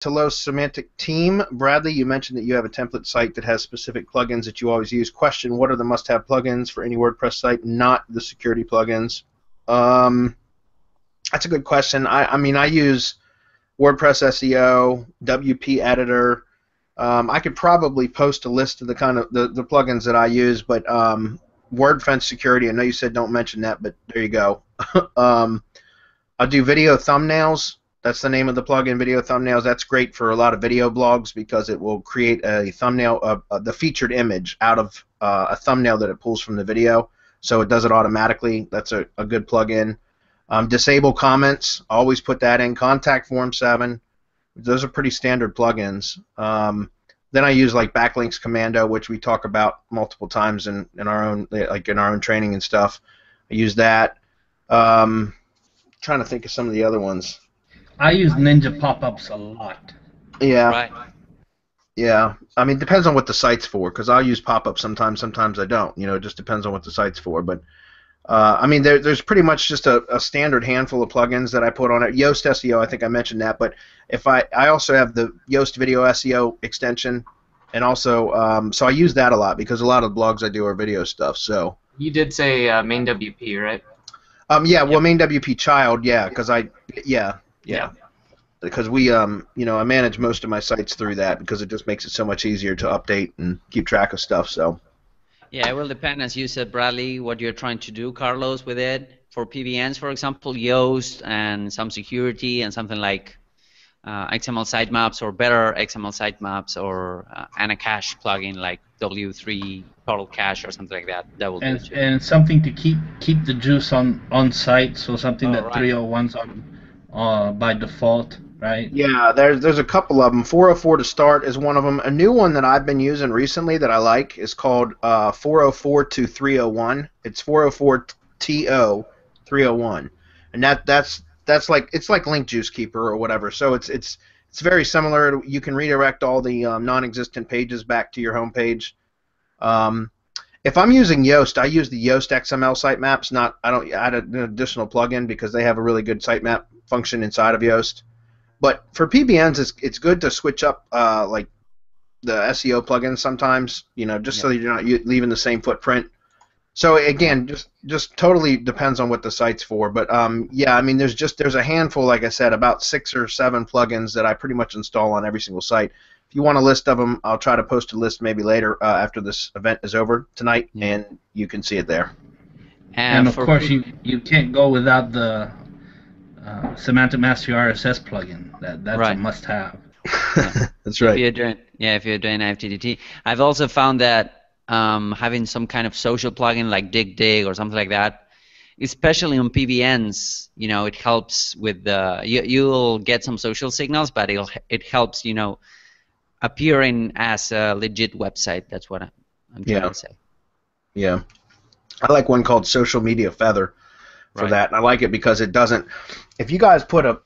Hello, Semantic Team. Bradley, you mentioned that you have a template site that has specific plugins that you always use. Question, what are the must-have plugins for any WordPress site, not the security plugins? That's a good question. I mean, I use WordPress SEO, WP Editor. I could probably post a list of the kind of the plugins that I use, but WordFence Security, I know you said don't mention that, but there you go. I'll do video thumbnails. That's the name of the plugin, video thumbnails. That's great for a lot of video blogs because it will create a thumbnail, the featured image out of a thumbnail that it pulls from the video. So it does it automatically. That's a good plugin. Disable comments. Always put that in. Contact Form 7. Those are pretty standard plugins. Then I use like Backlinks Commando, which we talk about multiple times in our own training and stuff. I use that. Trying to think of some of the other ones. I use Ninja pop-ups a lot. Yeah. Right. Yeah. I mean, it depends on what the site's for, because I'll use pop-ups sometimes I don't. You know, it just depends on what the site's for. But, I mean, there's pretty much just a standard handful of plugins that I put on it. Yoast SEO, I think I mentioned that. But if I also have the Yoast Video SEO extension, and also, so I use that a lot because a lot of the blogs I do are video stuff. So You did say main WP, right? Yeah, well, main WP child, yeah, because yeah. Because we, you know, I manage most of my sites through that because it just makes it so much easier to update and keep track of stuff. So. Yeah, it will depend, as you said, Bradley, what you're trying to do, Carlos, with it. For PBNs, for example, Yoast and some security and something like XML sitemaps or better XML sitemaps or and a cache plugin like W3 Total Cache or something like that. That will do it. And something to keep the juice on site, so something that right. 301's on by default, right? Yeah, there's a couple of them. 404 to start is one of them. A new one that I've been using recently that I like is called 404 to 301. It's 404 TO 301, and that's like it's like Link Juice Keeper or whatever. So it's very similar. You can redirect all the non-existent pages back to your home page. If I'm using Yoast, I use the Yoast XML sitemaps. I don't add an additional plugin because they have a really good sitemap function inside of Yoast. But for PBNs, it's good to switch up like the SEO plugins sometimes, you know, just so you're not leaving the same footprint. So again, just totally depends on what the site's for. But yeah, I mean, there's a handful, like I said, about 6 or 7 plugins that I pretty much install on every single site. If you want a list of them, I'll try to post a list maybe later after this event is over tonight, and you can see it there. And of course, you can't go without the Semantic Mastery RSS plugin. That's right. a must-have. That's right. If you're doing FTTT, I've also found that having some kind of social plugin like dig or something like that, especially on PBNs, you know, it helps with the you'll get some social signals, but it helps, you know, appearing as a legit website. That's what I'm trying to say. Yeah. I like one called Social Media Feather for that. And I like it because it doesn't. If you guys put a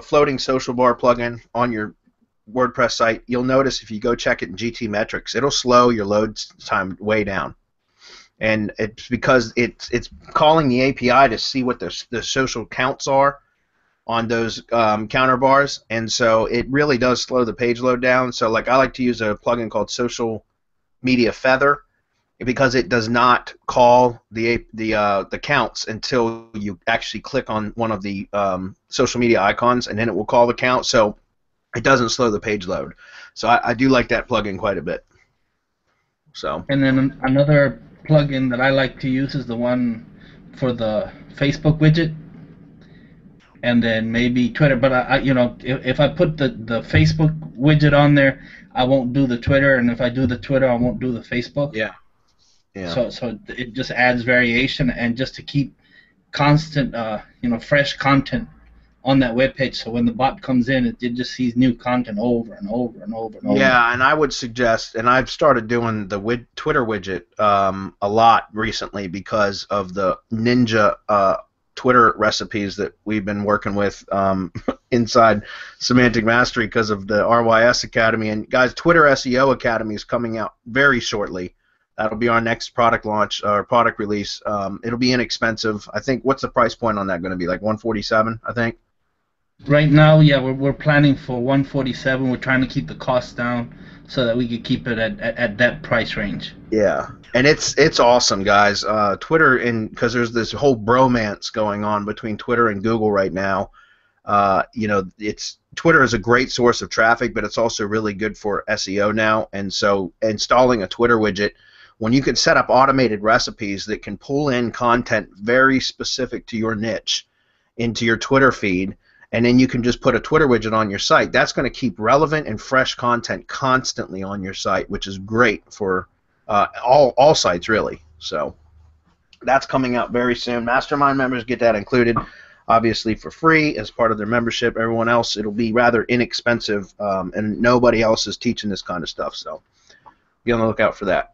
floating social bar plugin on your WordPress site, you'll notice if you go check it in GTmetrix, it'll slow your load time way down. And it's because it's calling the API to see what the social counts are on those counter bars, and so it really does slow the page load down. So like I like to use a plugin called Social Media Feather because it does not call the counts until you actually click on one of the social media icons, and then it will call the count. So it doesn't slow the page load. So I do like that plugin quite a bit. So. And then another plugin that I like to use is the one for the Facebook widget, and then maybe Twitter. But I you know, if I put the Facebook widget on there, I won't do the Twitter, and if I do the Twitter, I won't do the Facebook. Yeah. Yeah. So it just adds variation, and just to keep constant, you know, fresh content on that web page. So when the bot comes in, it just sees new content over and over and over and over. Yeah, and I would suggest, and I've started doing the Twitter widget a lot recently because of the Ninja Twitter recipes that we've been working with inside Semantic Mastery because of the RYS Academy. And guys, Twitter SEO Academy is coming out very shortly. That'll be our next product launch or product release. It'll be inexpensive. I think, what's the price point on that going to be? Like $147, I think. Right now, yeah, we're planning for 147. We're trying to keep the costs down so that we could keep it at that price range. Yeah, and it's awesome, guys. Twitter, and because there's this whole bromance going on between Twitter and Google right now. It's Twitter is a great source of traffic, but it's also really good for SEO now. And so, installing a Twitter widget, when you can set up automated recipes that can pull in content very specific to your niche into your Twitter feed, and then you can just put a Twitter widget on your site. That's going to keep relevant and fresh content constantly on your site, which is great for all sites, really. So that's coming out very soon. Mastermind members get that included, obviously for free as part of their membership. Everyone else, it'll be rather inexpensive, and nobody else is teaching this kind of stuff. So be on the lookout for that.